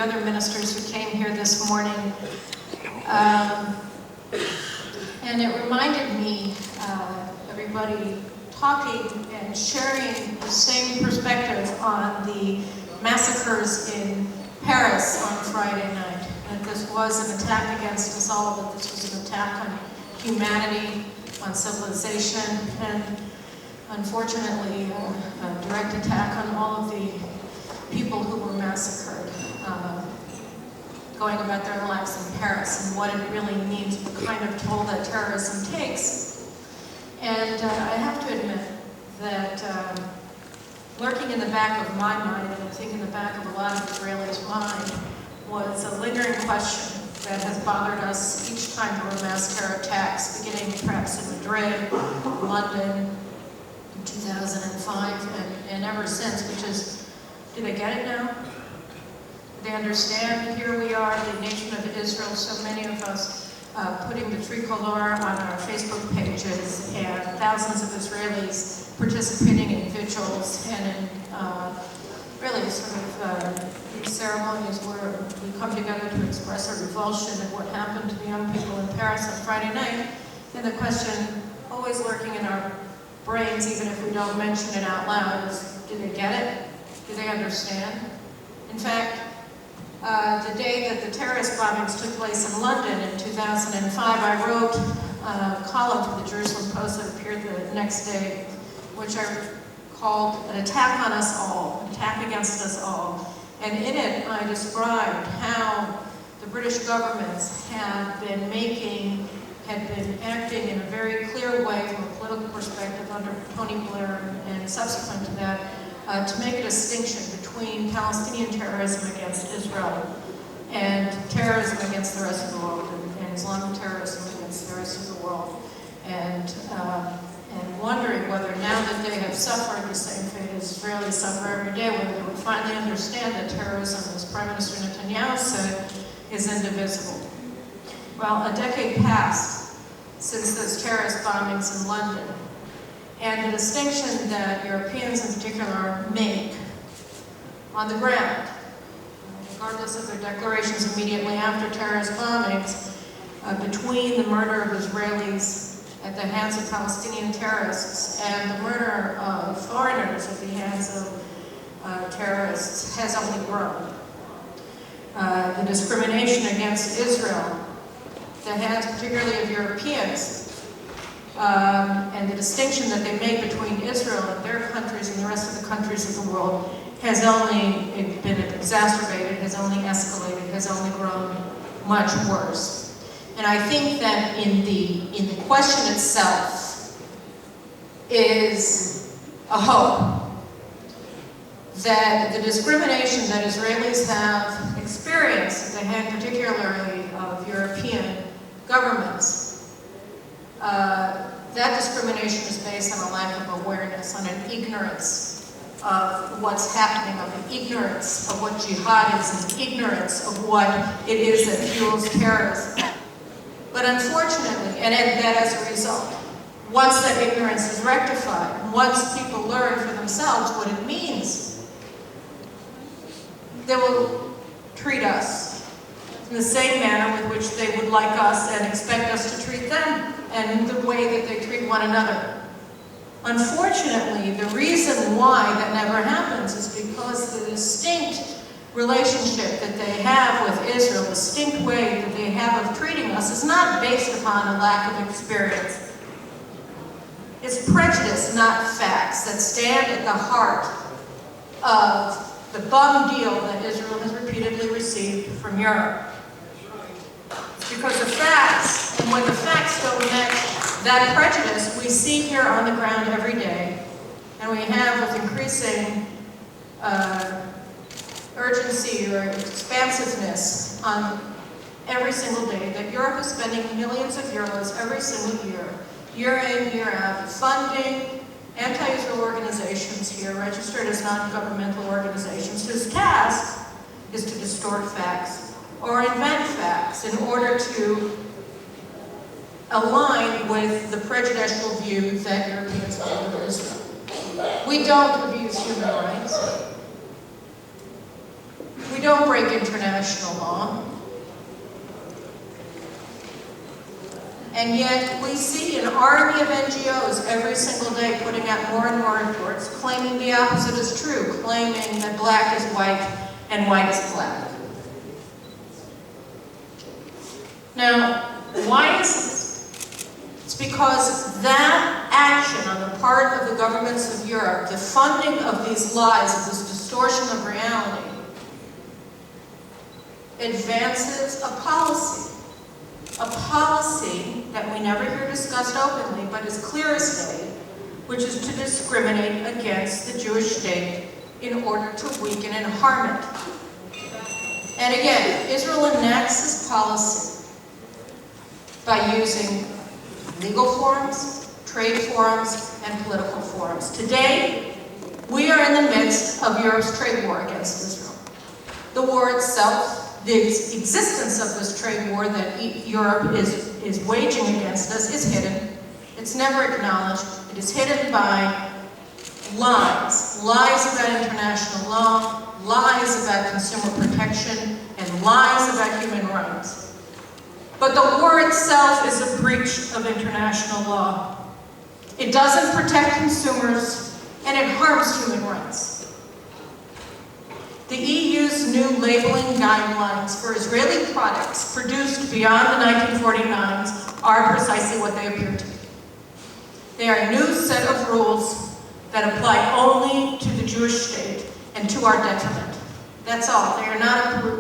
the other ministers who came here this morning. And it reminded me, everybody talking and sharing the same perspective on the massacres in Paris on Friday night. That this was an attack against us all, that this was an attack on humanity, on civilization, and unfortunately a direct attack on all of the people who were massacred, going about their lives in Paris, and what it really means, the kind of toll that terrorism takes. And I have to admit that lurking in the back of my mind, and I think in the back of a lot of Israelis' mind, was a lingering question that has bothered us each time there were mass terror attacks, beginning perhaps in Madrid, London, in 2005, and ever since, which is, do they get it now? Do they understand? Here we are, the nation of Israel, so many of us putting the tricolor on our Facebook pages, and thousands of Israelis participating in vigils and in really sort of these ceremonies where we come together to express our revulsion at what happened to the young people in Paris on Friday night. And the question always lurking in our brains, even if we don't mention it out loud, is, do they get it? Do they understand? In fact, the day that the terrorist bombings took place in London in 2005, I wrote a column for the Jerusalem Post that appeared the next day, which I called An Attack on Us All, an attack against us all. And in it, I described how the British governments had been acting in a very clear way from a political perspective under Tony Blair and subsequent to that, to make a distinction between Palestinian terrorism against Israel and terrorism against the rest of the world, and Islamic terrorism against the rest of the world. And wondering whether now that they have suffered the same fate as Israelis suffer every day, whether they would finally understand that terrorism, as Prime Minister Netanyahu said, is indivisible. Well, a decade passed since those terrorist bombings in London, and the distinction that Europeans in particular make on the ground, regardless of their declarations immediately after terrorist bombings, between the murder of Israelis at the hands of Palestinian terrorists and the murder of foreigners at the hands of terrorists has only grown. The discrimination against Israel, the hands particularly of Europeans, and the distinction that they make between Israel and their countries and the rest of the countries of the world has only been exacerbated, has only escalated, has only grown much worse. And I think that in the question itself is a hope that the discrimination that Israelis have experienced at the hand particularly of European governments, that discrimination is based on a lack of awareness, on an ignorance of what's happening, of an ignorance of what jihad is, an ignorance of what it is that fuels terrorism. But unfortunately, and that as a result, once that ignorance is rectified, once people learn for themselves what it means, they will treat us in the same manner with which they would like us and expect us to treat them, and the way that they treat one another. Unfortunately, the reason why that never happens is because the distinct relationship that they have with Israel, the distinct way that they have of treating us, is not based upon a lack of experience. It's prejudice, not facts, that stand at the heart of the bum deal that Israel has repeatedly received from Europe. It's because the facts, and when the facts don't match that prejudice, we see here on the ground every day, and we have with increasing urgency or expansiveness on every single day, that Europe is spending millions of euros every single year in, year out, funding anti-Israel organizations here, registered as non-governmental organizations, whose task is to distort facts or invent facts in order to align with the prejudicial view that Europeans hold of Israel. We don't abuse human rights. We don't break international law. And yet we see an army of NGOs every single day putting out more and more reports claiming the opposite is true, claiming that black is white and white is black. Now, why is this? It's because that action on the part of the governments of Europe, the funding of these lies, of this distortion of reality, advances a policy that we never hear discussed openly, but is clear as day, which is to discriminate against the Jewish state in order to weaken and harm it. And again, Israel enacts this policy by using legal forums, trade forums, and political forums. Today, we are in the midst of Europe's trade war against Israel. The war itself, the existence of this trade war that Europe is waging against us is hidden. It's never acknowledged. It is hidden by lies. Lies about international law, lies about consumer protection, and lies about human rights. But the war itself is a breach of international law. It doesn't protect consumers, and it harms human rights. The EU's new labeling guidelines for Israeli products produced beyond the 1949s are precisely what they appear to be. They are a new set of rules that apply only to the Jewish state and to our detriment. That's all.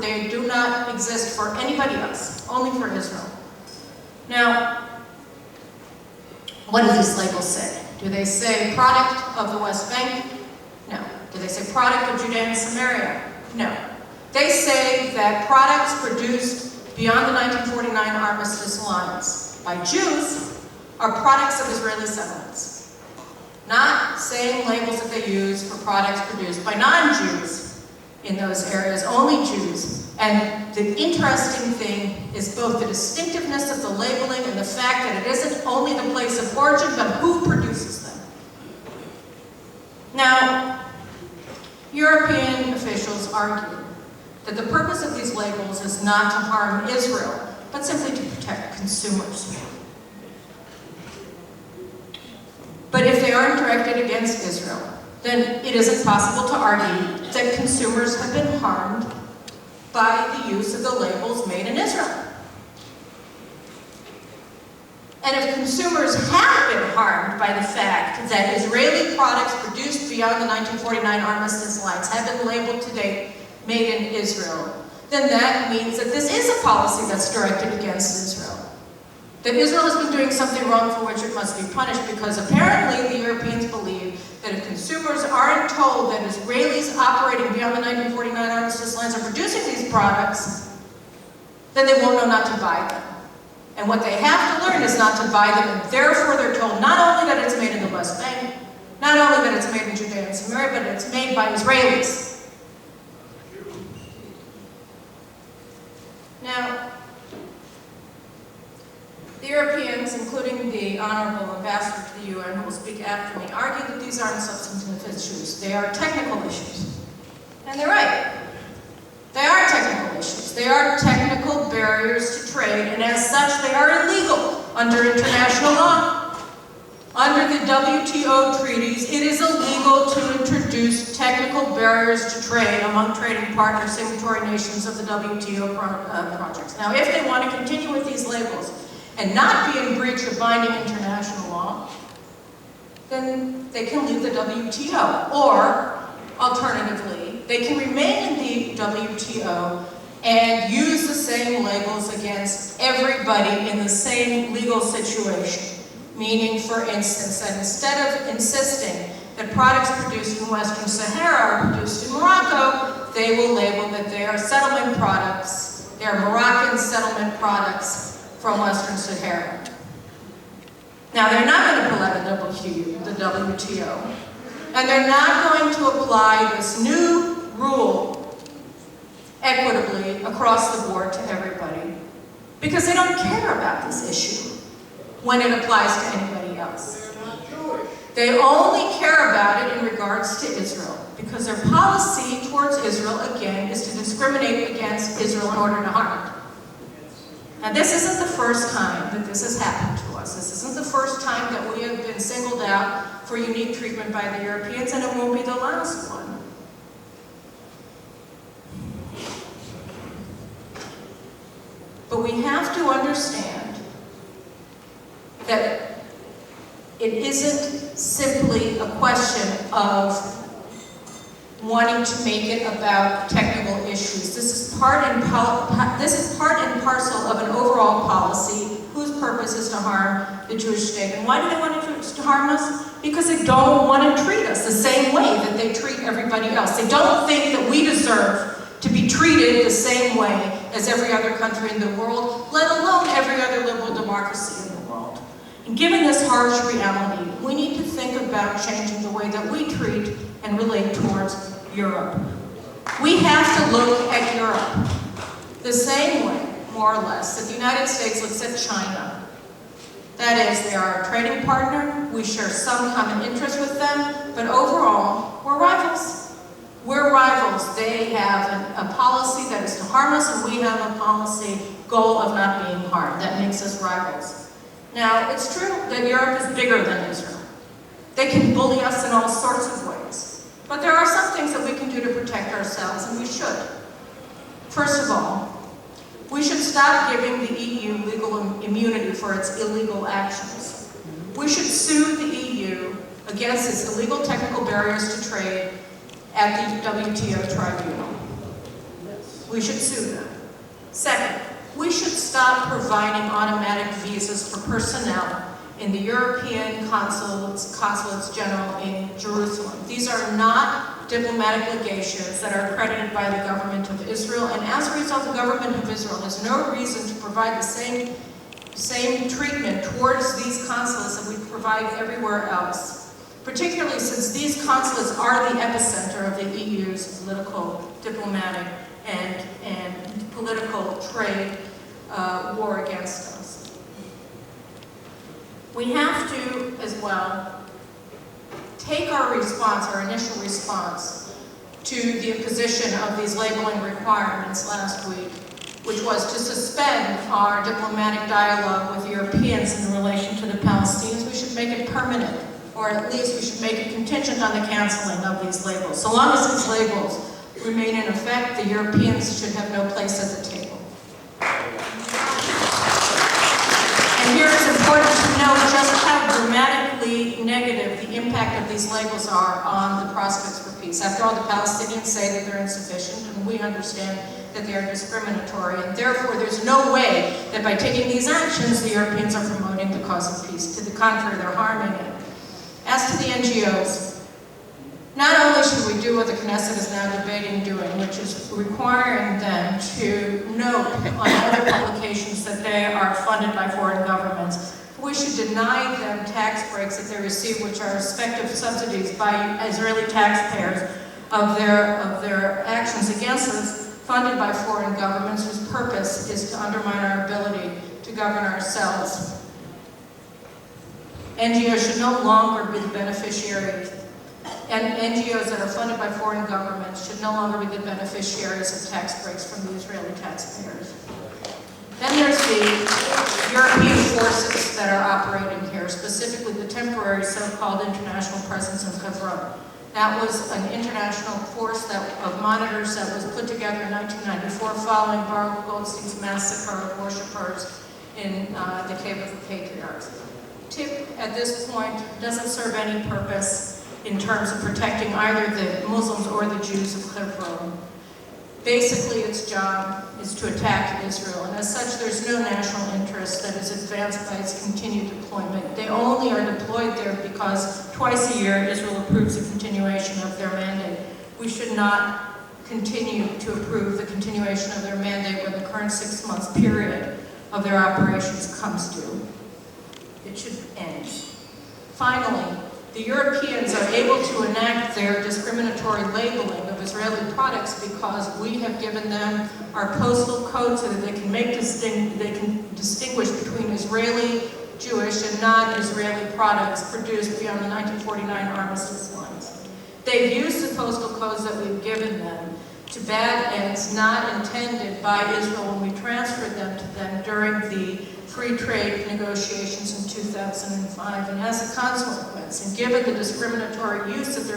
They do not exist for anybody else, only for Israel. Now, what do these labels say? Do they say product of the West Bank? No. Do they say product of Judea and Samaria? No. They say that products produced beyond the 1949 armistice lines by Jews are products of Israeli settlements. Not same labels that they use for products produced by non-Jews in those areas, only Jews. And the interesting thing is both the distinctiveness of the labeling and the fact that it isn't only the place of origin, but who produces them. Now, European officials argue that the purpose of these labels is not to harm Israel, but simply to protect consumers. But if they aren't directed against Israel, then it isn't possible to argue that consumers have been harmed by the use of the labels made in Israel. And if consumers have been harmed by the fact that Israeli products produced beyond the 1949 armistice lines have been labeled to date made in Israel, then that means that this is a policy that's directed against Israel. That Israel has been doing something wrong for which it must be punished, because apparently the Europeans believe that if consumers aren't told that Israelis operating beyond the 1949 armistice lines are producing these products, then they won't know not to buy them. And what they have to learn is not to buy them, and therefore they're told not only that it's made in the West Bank, not only that it's made in Judea and Samaria, but it's made by Israelis. Now, the Europeans, including the Honorable Ambassador to the UN, who will speak after me, argue that these aren't substantive issues. They are technical issues. And they're right. They are technical issues. They are technical barriers to trade, and as such, they are illegal under international law. Under the WTO treaties, it is illegal to introduce technical barriers to trade among trading partner signatory nations of the WTO projects. Now, if they want to continue with these labels and not be in breach of binding international law, then they can leave the WTO, or alternatively, they can remain in the WTO and use the same labels against everybody in the same legal situation. Meaning, for instance, that instead of insisting that products produced in Western Sahara are produced in Morocco, they will label that they are settlement products, they are Moroccan settlement products from Western Sahara. Now, they're not going to pull out of the WTO, and they're not going to apply this new rule equitably across the board to everybody, because they don't care about this issue when it applies to anybody else. They only care about it in regards to Israel. because their policy towards Israel, again, is to discriminate against Israel in order to harm it. Now, this isn't the first time that this has happened to us. This isn't the first time that we have been singled out for unique treatment by the Europeans, and it won't be the last one. But we have to understand that it isn't simply a question of wanting to make it about technical issues. This is part and parcel of an overall policy whose purpose is to harm the Jewish state. And why do they want to harm us? Because they don't want to treat us the same way that they treat everybody else. They don't think that we deserve to be treated the same way as every other country in the world, let alone every other liberal democracy in the world. And given this harsh reality, we need to think about changing the way that we treat and relate towards Europe. We have to look at Europe the same way, more or less, that the United States looks at China. That is, they are a trading partner, we share some common interest with them, but overall, we're rivals. We're rivals. They have a policy that is to harm us, and we have a policy goal of not being harmed. That makes us rivals. Now, it's true that Europe is bigger than Israel. They can bully us in all sorts of ways. But there are some things that we can do to protect ourselves, and we should. First of all, we should stop giving the EU legal immunity for its illegal actions. We should sue the EU against its illegal technical barriers to trade at the WTO tribunal. We should sue them. Second, we should stop providing automatic visas for personnel in the European consulates general in Jerusalem. These are not diplomatic legations that are accredited by the government of Israel, and as a result, the government of Israel has no reason to provide the same treatment towards these consulates that we provide everywhere else, particularly since these consulates are the epicenter of the EU's political, diplomatic, and political trade war against us. We have to, as well, take our response, our initial response, to the imposition of these labeling requirements last week, which was to suspend our diplomatic dialogue with Europeans in relation to the Palestinians. We should make it permanent, or at least we should make it contingent on the canceling of these labels. So long as these labels remain in effect, the Europeans should have no place at the table. And here it's important to note just how dramatically negative the impact of these labels are on the prospects for peace. After all, the Palestinians say that they're insufficient, and we understand that they are discriminatory, and therefore there's no way that by taking these actions, the Europeans are promoting the cause of peace. To the contrary, they're harming it. As to the NGOs, not only should we do what the Knesset is now debating doing, which is requiring them to note on other publications that they are funded by foreign governments, we should deny them tax breaks that they receive, which are respective subsidies by Israeli taxpayers of their actions against us, funded by foreign governments whose purpose is to undermine our ability to govern ourselves. NGOs should no longer be the beneficiaries, and NGOs that are funded by foreign governments should no longer be the beneficiaries of tax breaks from the Israeli taxpayers. Then there's the European forces that are operating here, specifically the temporary so-called international presence in Hebron. That was an international force of monitors that was put together in 1994 following Baruch Goldstein's massacre of worshippers in the Cave of the Patriarchs. TIP, at this point, doesn't serve any purpose in terms of protecting either the Muslims or the Jews of Hebron. Basically, its job is to attack Israel, and as such, there's no national interest that is advanced by its continued deployment. They only are deployed there because twice a year, Israel approves the continuation of their mandate. We should not continue to approve the continuation of their mandate when the current 6 months period of their operations comes due. It should end. Finally, the Europeans are able to enact their discriminatory labeling of Israeli products because we have given them our postal code so that they can distinguish between Israeli, Jewish, and non-Israeli products produced beyond the 1949 armistice lines. They've used the postal codes that we've given them to bad ends not intended by Israel when we transferred them to them during the free trade negotiations in 2005. And as a consequence, and given the discriminatory use that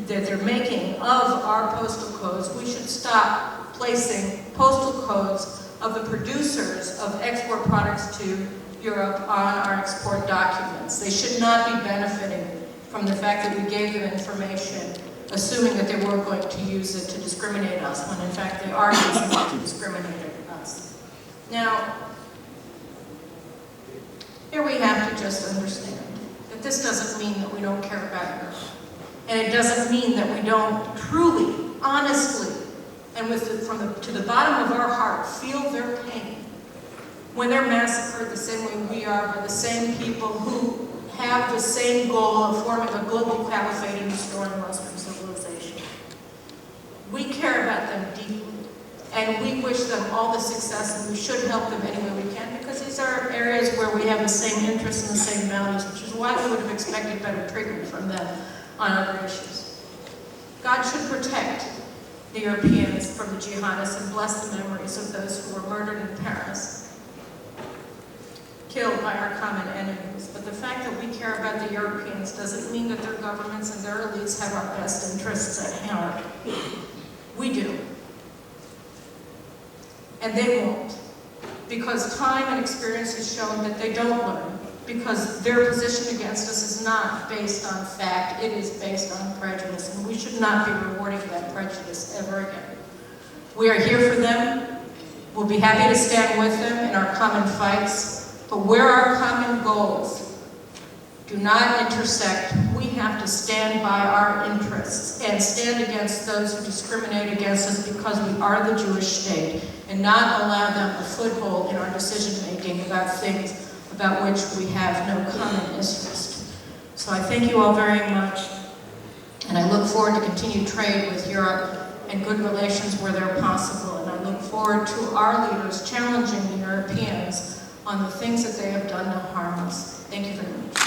they're making of our postal codes, we should stop placing postal codes of the producers of export products to Europe on our export documents. They should not be benefiting from the fact that we gave them information, assuming that they weren't going to use it to discriminate us, when in fact they are using it to discriminate us. Now, here we have to just understand that this doesn't mean that we don't care about Europe. And it doesn't mean that we don't truly, honestly, and to the bottom of our heart, feel their pain when they're massacred the same way we are by the same people who have the same goal of forming a global caliphate and destroying Western civilization. We care about them deeply, and we wish them all the success, and we should help them any way we can, because these are areas where we have the same interests and the same values, which is why we would have expected better treatment from them on other issues. God should protect the Europeans from the jihadists and bless the memories of those who were murdered in Paris, killed by our common enemies. But the fact that we care about the Europeans doesn't mean that their governments and their elites have our best interests at heart. We do. And they won't. Because time and experience has shown that they don't learn. Because their position against us is not based on fact, it is based on prejudice. And we should not be rewarding that prejudice ever again. We are here for them. We'll be happy to stand with them in our common fights. But where our common goals do not intersect, we have to stand by our interests and stand against those who discriminate against us because we are the Jewish state, and not allow them a foothold in our decision-making about things about which we have no common interest. So I thank you all very much, and I look forward to continued trade with Europe and good relations where they're possible, and I look forward to our leaders challenging the Europeans on the things that they have done to harm us. Thank you very much.